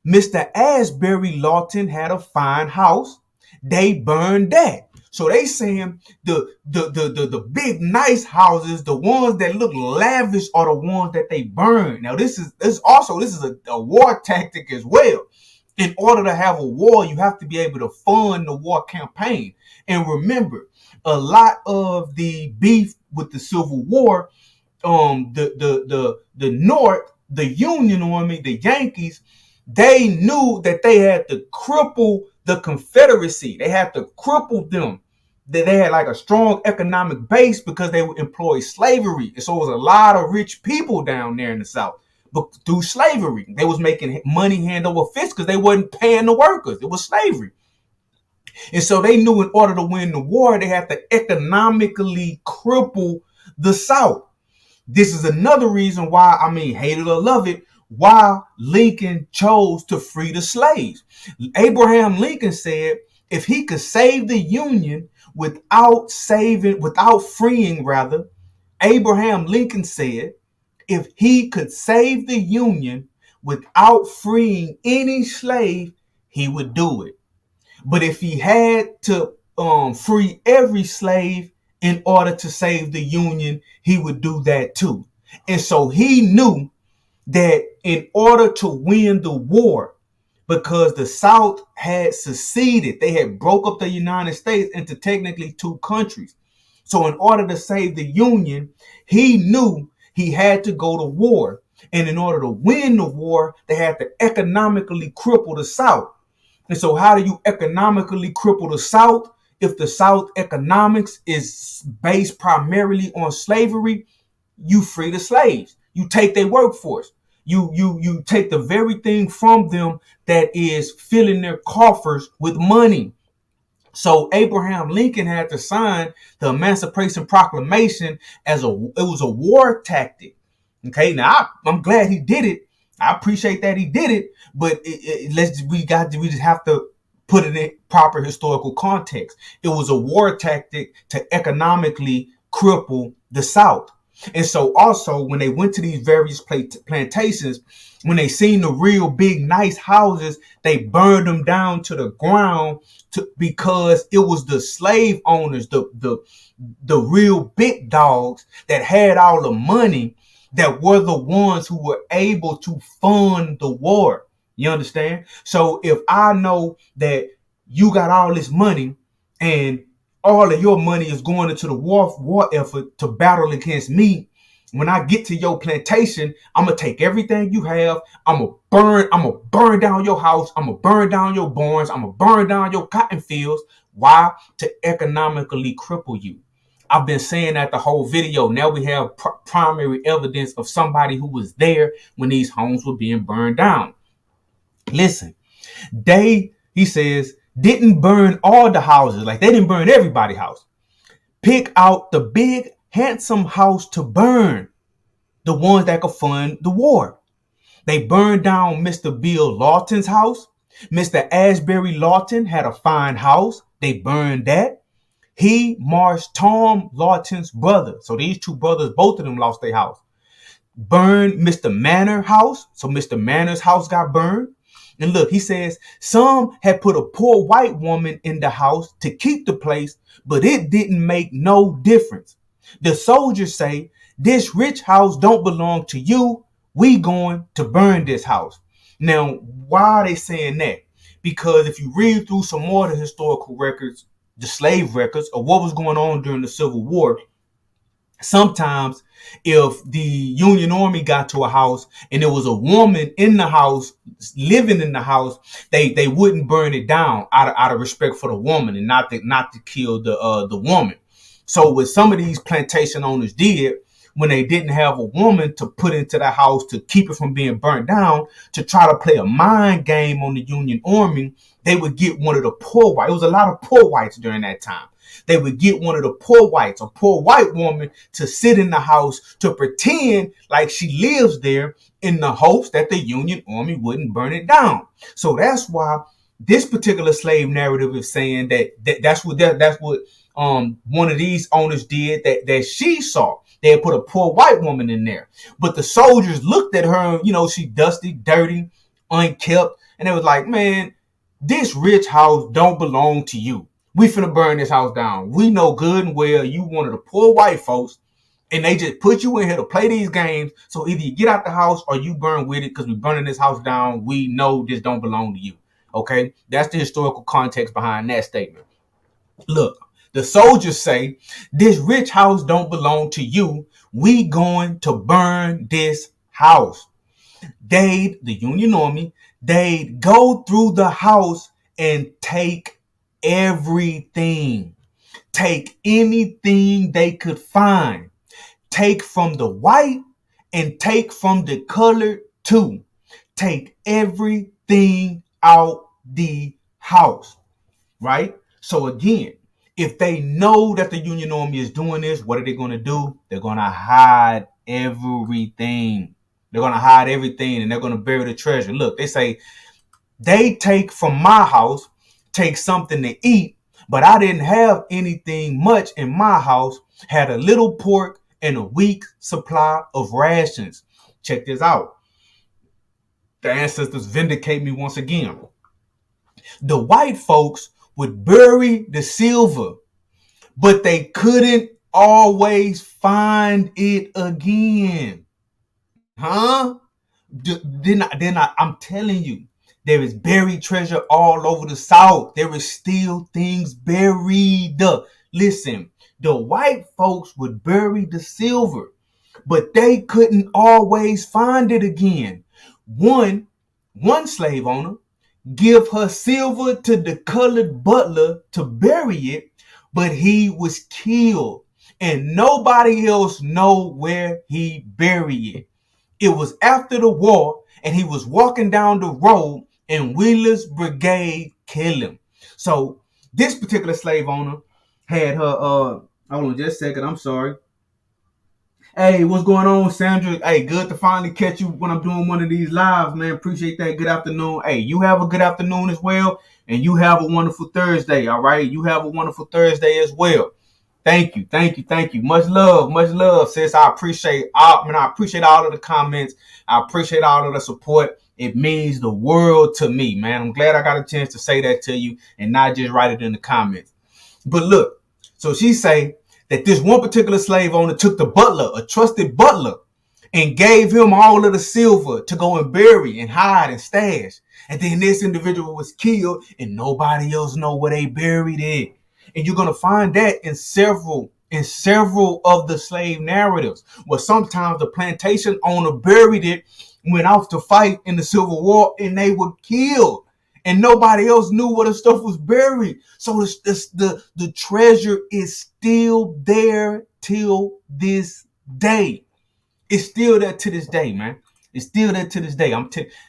Mr. Asbury Lawton had a fine house. They burned that. So they saying the big nice houses, the ones that look lavish, are the ones that they burn. Now this is a war tactic as well. In order to have a war, you have to be able to fund the war campaign. And remember, a lot of the beef with the Civil War, the North, the Union Army, the Yankees, they knew that they had to cripple the Confederacy. They had to cripple them. That they had like a strong economic base because they would employ slavery. And so it was a lot of rich people down there in the South. But through slavery, they was making money hand over fist because they wasn't paying the workers. It was slavery. And so they knew in order to win the war, they had to economically cripple the South. This is another reason why, hate it or love it, why Lincoln chose to free the slaves. Abraham Lincoln said if he could save the Union without freeing, Abraham Lincoln said if he could save the Union without freeing any slave, he would do it. But if he had to free every slave in order to save the Union, he would do that too. And so he knew that in order to win the war, because the South had seceded, they had broke up the United States into technically 2 countries. So in order to save the Union, he knew he had to go to war. And in order to win the war, they had to economically cripple the South. And so how do you economically cripple the South? if the South economics is based primarily on slavery, you free the slaves. You take their workforce. You take the very thing from them that is filling their coffers with money. So Abraham Lincoln had to sign the Emancipation Proclamation as it was a war tactic. Okay, now I'm glad he did it. I appreciate that he did it, but we just have to put it in proper historical context. It was a war tactic to economically cripple the South. And so also when they went to these various plantations, when they seen the real big nice houses, they burned them down to the ground because it was the slave owners, the real big dogs that had all the money that were the ones who were able to fund the war. You understand? So if I know that you got all this money and all of your money is going into the war effort to battle against me, when I get to your plantation, I'm gonna take everything you have. I'm gonna burn down your house. I'm gonna burn down your barns. I'm gonna burn down your cotton fields. Why? To economically cripple you. I've been saying that the whole video. Now we have primary evidence of somebody who was there when these homes were being burned down. Listen, he says, didn't burn all the houses. Like they didn't burn everybody's house. Pick out the big, handsome house to burn, the ones that could fund the war. They burned down Mr. Bill Lawton's house. Mr. Asbury Lawton had a fine house. They burned that. He marched Tom Lawton's brother. So these two brothers, both of them lost their house. Burned Mr. Manor house. So Mr. Manor's house got burned. And look, he says some had put a poor white woman in the house to keep the place, but it didn't make no difference. The soldiers say, this rich house don't belong to you. We going to burn this house. Now, why are they saying that? Because if you read through some more of the historical records, the slave records of what was going on during the Civil War, sometimes if the Union Army got to a house and there was a woman in the house, living in the house, they wouldn't burn it down out of respect for the woman and not to kill the woman. So what some of these plantation owners did when they didn't have a woman to put into the house to keep it from being burnt down, to try to play a mind game on the Union Army, they would get one of the poor whites. It was a lot of poor whites during that time. They would get one of the poor whites, a poor white woman, to sit in the house to pretend like she lives there in the hopes that the Union Army wouldn't burn it down. So that's why this particular slave narrative is saying that's what one of these owners did that she saw. They had put a poor white woman in there. But the soldiers looked at her, she dusty, dirty, unkept, and they was like, man, this rich house don't belong to you. We finna burn this house down. We know good and well you one of the poor white folks, and they just put you in here to play these games. So either you get out the house or you burn with it because we burning this house down. We know this don't belong to you. Okay? That's the historical context behind that statement. Look, the soldiers say, this rich house don't belong to you. We going to burn this house. The Union Army, they'd go through the house and take everything. Take anything they could find. Take from the white and take from the colored too. Take everything out the house. Right? So again, if they know that the Union Army is doing this, what are they going to do? They're going to hide everything. They're going to hide everything and they're going to bury the treasure. Look, they say, they take from my house, take something to eat, but I didn't have anything much in my house, had a little pork and a week's supply of rations. Check this out. The ancestors vindicate me once again. The white folks would bury the silver, but they couldn't always find it again. Huh? I'm telling you, there is buried treasure all over the South. There is still things buried. Listen, the white folks would bury the silver, but they couldn't always find it again. One slave owner give her silver to the colored butler to bury it, but he was killed, and nobody else know where he buried it. It was after the war, and he was walking down the road, and Wheeler's brigade killed him. So this particular slave owner had her hold on just a second, I'm sorry. Hey, what's going on, Sandra? Hey, good to finally catch you when I'm doing one of these lives, man. Appreciate that. Good afternoon. Hey, you have a good afternoon as well, and you have a wonderful Thursday, all right? You have a wonderful Thursday as well. Thank you, thank you, thank you. Much love, sis. I appreciate all of the comments. I appreciate all of the support. It means the world to me, man. I'm glad I got a chance to say that to you and not just write it in the comments. But look, so she say that this one particular slave owner took the butler, a trusted butler, and gave him all of the silver to go and bury and hide and stash. And then this individual was killed and nobody else know where they buried it. And you're going to find that in several of the slave narratives, where sometimes the plantation owner buried it, went off to fight in the Civil War, and they were killed. And nobody else knew where the stuff was buried. So the treasure is still there till this day. It's still there to this day, man. It's still there to this day.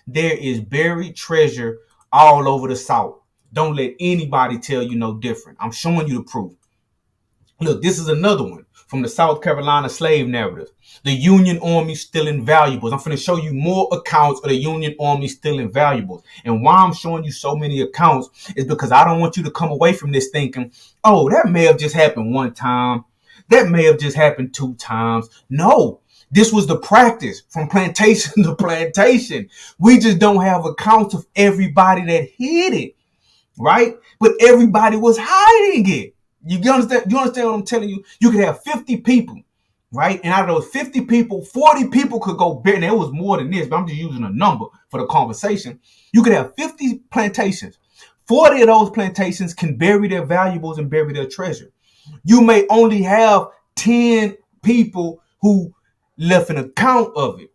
There is buried treasure all over the South. Don't let anybody tell you no different. I'm showing you the proof. Look, this is another one from the South Carolina slave narrative. The Union Army stealing valuables. I'm going to show you more accounts of the Union Army stealing valuables. And why I'm showing you so many accounts is because I don't want you to come away from this thinking, oh, that may have just happened one time. That may have just happened 2 times. No, this was the practice from plantation to plantation. We just don't have accounts of everybody that hid it, right? But everybody was hiding it. You understand what I'm telling you? You could have 50 people, right? And out of those 50 people, 40 people could go bury. And it was more than this, but I'm just using a number for the conversation. You could have 50 plantations. 40 of those plantations can bury their valuables and bury their treasure. You may only have 10 people who left an account of it.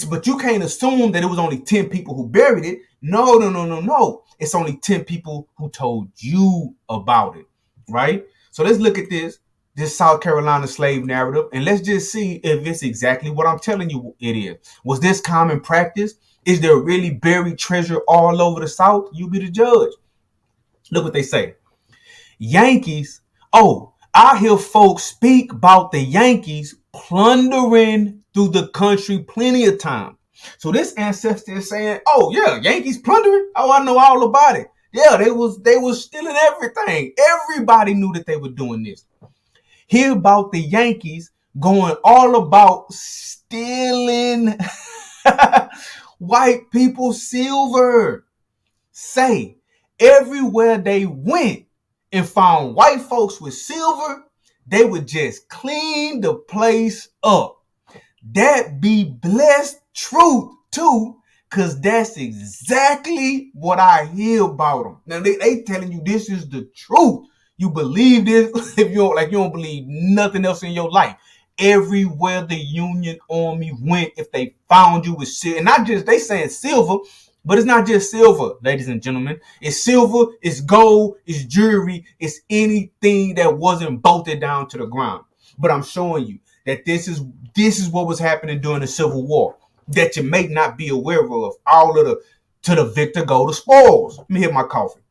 But you can't assume that it was only 10 people who buried it. No. It's only 10 people who told you about it, right? So let's look at this South Carolina slave narrative, and let's just see if it's exactly what I'm telling you it is. Was this common practice? Is there really buried treasure all over the South? You be the judge. Look what they say. Yankees. Oh, I hear folks speak about the Yankees plundering through the country plenty of time. So this ancestor is saying, oh yeah, Yankees plundering? Oh, I know all about it. Yeah, they was stealing everything. Everybody knew that they were doing this. Hear about the Yankees going all about stealing white people's silver. Say, everywhere they went and found white folks with silver, they would just clean the place up. That be blessed truth too, because that's exactly what I hear about them. Now they telling you this is the truth. You believe this if you don't believe nothing else in your life. Everywhere the Union Army went, if they found you with silver, and not just they saying silver, but it's not just silver, ladies and gentlemen. It's silver, it's gold, it's jewelry, it's anything that wasn't bolted down to the ground. But I'm showing you that this is what was happening during the Civil War that you may not be aware of. All of to the victor go the spoils. Let me hit my coffee.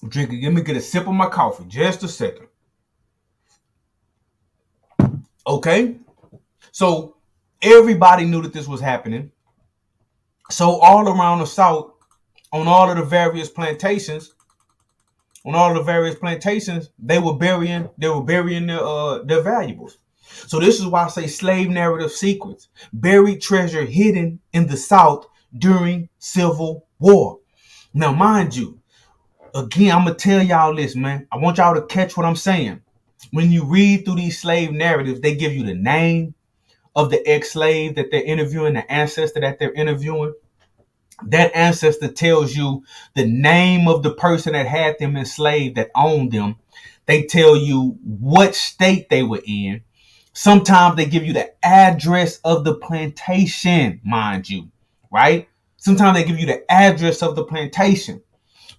Let me get a sip of my coffee. Just a second. Okay. So everybody knew that this was happening. So all around the South, on all of the various plantations, they were burying their valuables. So this is why I say slave narrative sequence. Buried treasure hidden in the South during Civil War. Now, mind you, again, I'm going to tell y'all this, man. I want y'all to catch what I'm saying. When you read through these slave narratives, they give you the name of the ex-slave that they're interviewing, the ancestor that they're interviewing. That ancestor tells you the name of the person that had them enslaved, that owned them. They tell you what state they were in. Sometimes they give you the address of the plantation, mind you, right? Sometimes they give you the address of the plantation.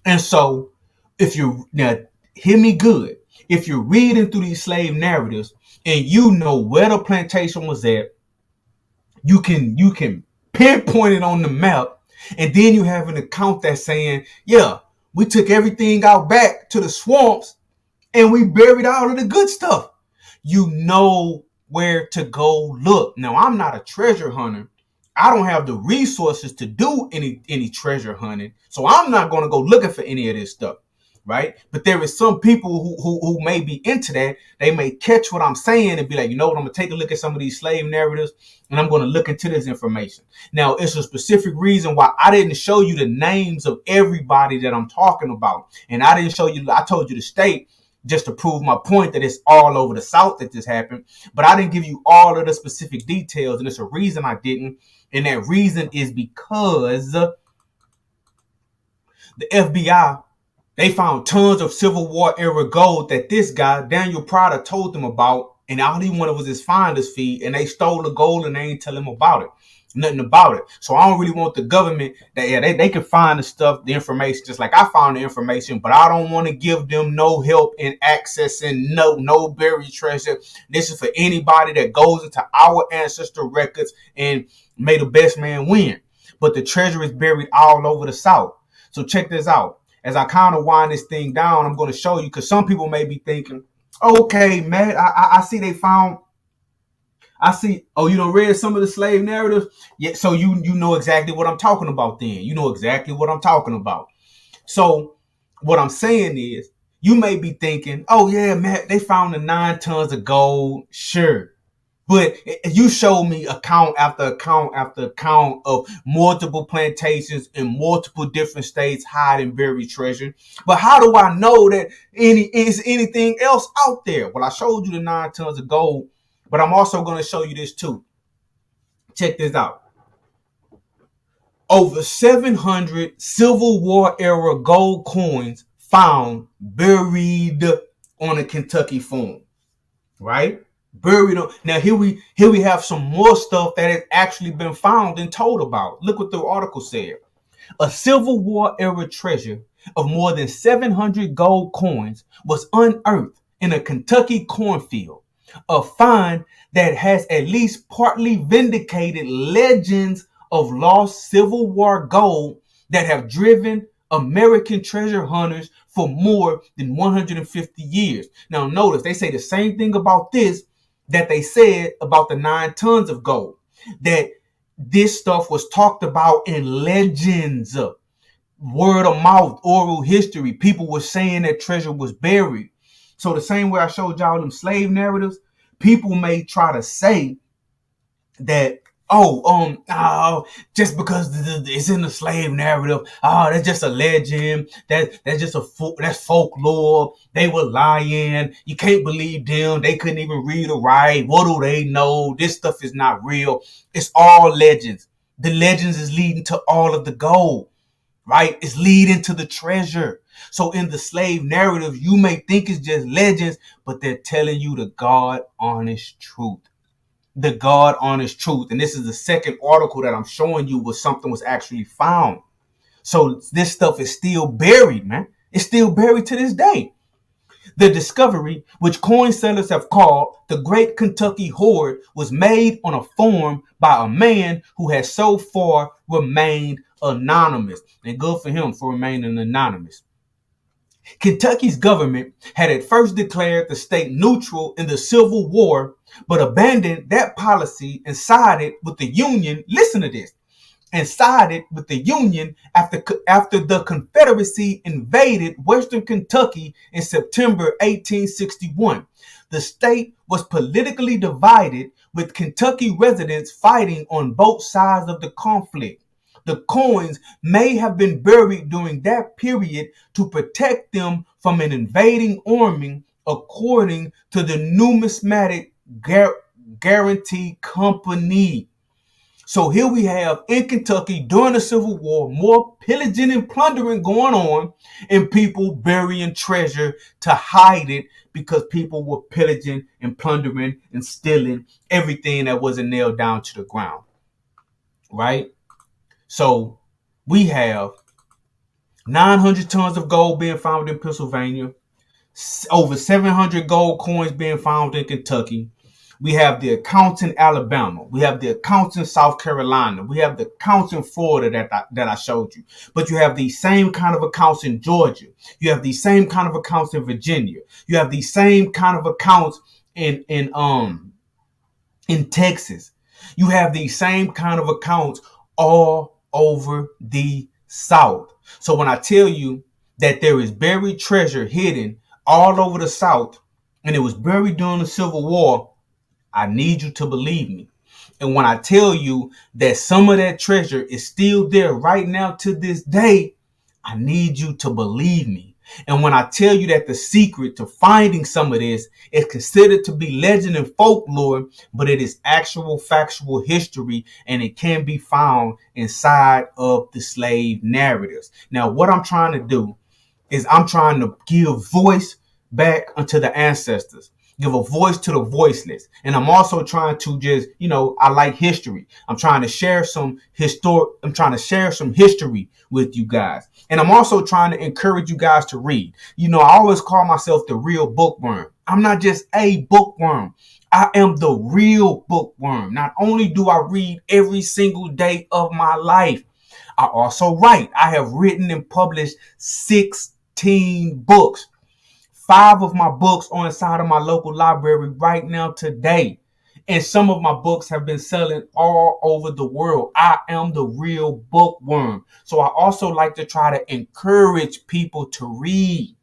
And so if you now hear me good, if you're reading through these slave narratives and you know where the plantation was at, you can pinpoint it on the map, and then you have an account that's saying, yeah, we took everything out back to the swamps and we buried all of the good stuff. You know where to go look. Now, I'm not a treasure hunter. I don't have the resources to do any treasure hunting, so I'm not going to go looking for any of this stuff, right? But there is some people who may be into that. They may catch what I'm saying and be like, you know what, I'm going to take a look at some of these slave narratives and I'm going to look into this information. Now, it's a specific reason why I didn't show you the names of everybody that I'm talking about. And I didn't show you, I told you the state just to prove my point that it's all over the South that this happened. But I didn't give you all of the specific details, and it's a reason I didn't. And that reason is because the FBI, they found tons of Civil War era gold that this guy, Daniel Prada, told them about. And all he wanted was his finder's fee. And they stole the gold and they ain't tell him about it. Nothing about it. So I don't really want the government that, yeah, they can find the stuff, the information, just like I found the information, but I don't want to give them no help in accessing no buried treasure. This is for anybody that goes into our ancestor records and may the best man win. But the treasure is buried all over the South. So check this out. As I kind of wind this thing down, I'm going to show you, because some people may be thinking, okay, Matt, I see they found, I see, oh, you done read some of the slave narratives? Yeah, so you know exactly what I'm talking about then. You know exactly what I'm talking about. So what I'm saying is, you may be thinking, oh yeah, Matt, they found the 9 tons of gold. Sure. But you showed me account after account after account of multiple plantations in multiple different states hiding buried treasure. But how do I know that is anything else out there? Well, I showed you the 9 tons of gold, but I'm also going to show you this too. Check this out. Over 700 Civil War era gold coins found buried on a Kentucky farm, right? Buried on. Now here we have some more stuff that has actually been found and told about. Look what the article said. A Civil War era treasure of more than 700 gold coins was unearthed in a Kentucky cornfield. A find that has at least partly vindicated legends of lost Civil War gold that have driven American treasure hunters for more than 150 years. Now notice, they say the same thing about this that they said about the 9 tons of gold. That this stuff was talked about in legends, word of mouth, oral history. People were saying that treasure was buried. So the same way I showed y'all them slave narratives, people may try to say that, just because it's in the slave narrative, that's just a legend, that's just that's folklore, they were lying, you can't believe them, they couldn't even read or write, what do they know, this stuff is not real. It's all legends. The legends is leading to all of the gold, right? It's leading to the treasure. So in the slave narrative, you may think it's just legends, but they're telling you the God honest truth. The God honest truth. And this is the second article that I'm showing you where something was actually found. So this stuff is still buried, man. It's still buried to this day. The discovery, which coin sellers have called the Great Kentucky Hoard, was made on a farm by a man who has so far remained anonymous. And good for him for remaining anonymous. Kentucky's government had at first declared the state neutral in the Civil War, but abandoned that policy and sided with the Union. Listen to this. And sided with the Union after the Confederacy invaded Western Kentucky in September 1861. The state was politically divided, with Kentucky residents fighting on both sides of the conflict. The coins may have been buried during that period to protect them from an invading army, according to the Numismatic Guarantee Company. So here we have in Kentucky during the Civil War, more pillaging and plundering going on, and people burying treasure to hide it because people were pillaging and plundering and stealing everything that wasn't nailed down to the ground, right? So we have 900 tons of gold being found in Pennsylvania, over 700 gold coins being found in Kentucky. We have the accounts in Alabama. We have the accounts in South Carolina. We have the accounts in Florida that I showed you. But you have these same kind of accounts in Georgia. You have these same kind of accounts in Virginia. You have these same kind of accounts in Texas. You have these same kind of accounts all over the South. So when I tell you that there is buried treasure hidden all over the South, and it was buried during the Civil War, I need you to believe me. And when I tell you that some of that treasure is still there right now to this day, I need you to believe me. And when I tell you that the secret to finding some of this is considered to be legend and folklore, but it is actual factual history, and it can be found inside of the slave narratives. Now, what I'm trying to do is I'm trying to give voice back unto the ancestors, give a voice to the voiceless. And I'm also trying to just, I like history. I'm trying to share some history with you guys. And I'm also trying to encourage you guys to read. I always call myself the real bookworm. I'm not just a bookworm. I am the real bookworm. Not only do I read every single day of my life, I also write. I have written and published 16 books. 5 of my books are inside of my local library right now today. And some of my books have been selling all over the world. I am the real bookworm. So I also like to try to encourage people to read.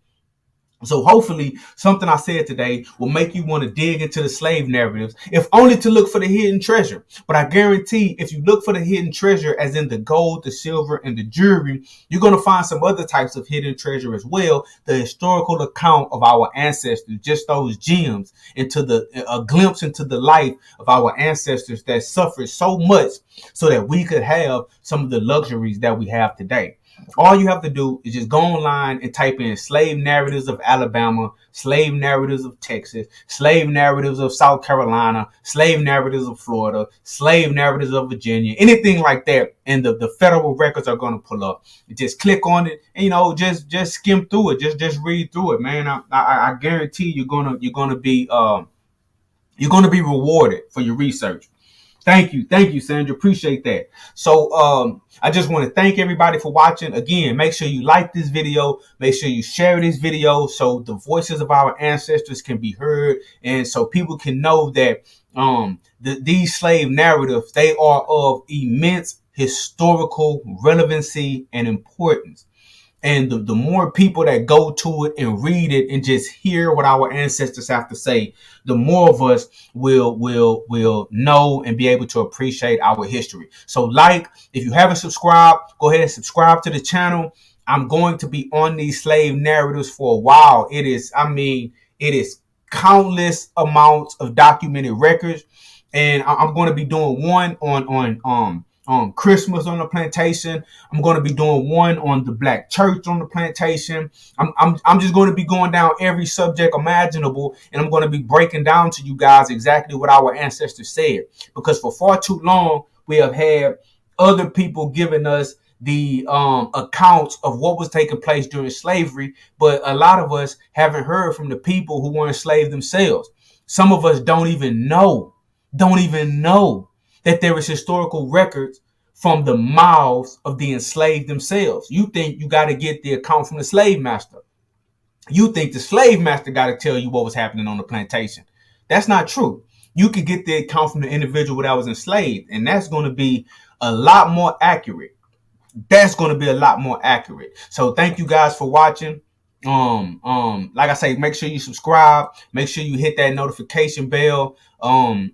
So hopefully something I said today will make you want to dig into the slave narratives, if only to look for the hidden treasure. But I guarantee if you look for the hidden treasure, as in the gold, the silver, and the jewelry, you're going to find some other types of hidden treasure as well. The historical account of our ancestors, just those gems, a glimpse into the life of our ancestors that suffered so much so that we could have some of the luxuries that we have today. All you have to do is just go online and type in slave narratives of Alabama, slave narratives of Texas, slave narratives of South Carolina, slave narratives of Florida, slave narratives of Virginia, anything like that. And the federal records are going to pull up. You just click on it and, just skim through it. Just read through it, man. I guarantee you're going to be rewarded for your research. Thank you, Sandra. Appreciate that. So I just want to thank everybody for watching. Again, make sure you like this video. Make sure you share this video so the voices of our ancestors can be heard, and so people can know that these slave narratives, they are of immense historical relevancy and importance. And the more people that go to it and read it and just hear what our ancestors have to say, the more of us will know and be able to appreciate our history. So if you haven't subscribed, go ahead and subscribe to the channel. I'm going to be on these slave narratives for a while. It is countless amounts of documented records. And I'm going to be doing one on Christmas on the plantation. I'm going to be doing one on the black church on the plantation. I'm just going to be going down every subject imaginable, and I'm going to be breaking down to you guys exactly what our ancestors said. Because for far too long, we have had other people giving us the accounts of what was taking place during slavery, but a lot of us haven't heard from the people who were enslaved themselves. Some of us don't even know that there is historical records from the mouths of the enslaved themselves. You think you got to get the account from the slave master. You think the slave master got to tell you what was happening on the plantation. That's not true. You can get the account from the individual that was enslaved, and that's going to be a lot more accurate. So thank you guys for watching. Like I say, make sure you subscribe, make sure you hit that notification bell. And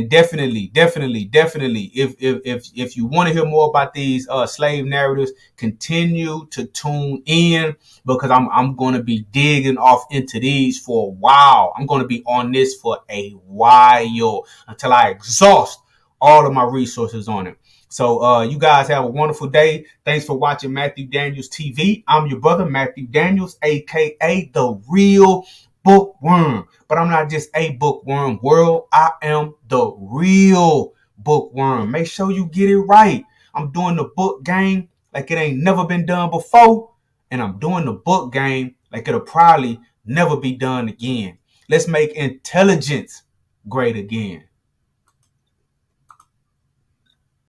definitely, if you want to hear more about these slave narratives, continue to tune in, because I'm going to be digging off into these for a while. I'm going to be on this for a while until I exhaust all of my resources on it. So you guys have a wonderful day. Thanks for watching Matthew Daniels TV. I'm your brother, Matthew Daniels, aka the real bookworm. But I'm not just a bookworm, world. I am the real bookworm. Make sure you get it right. I'm doing the book game like it ain't never been done before. And I'm doing the book game like it'll probably never be done again. Let's make intelligence great again.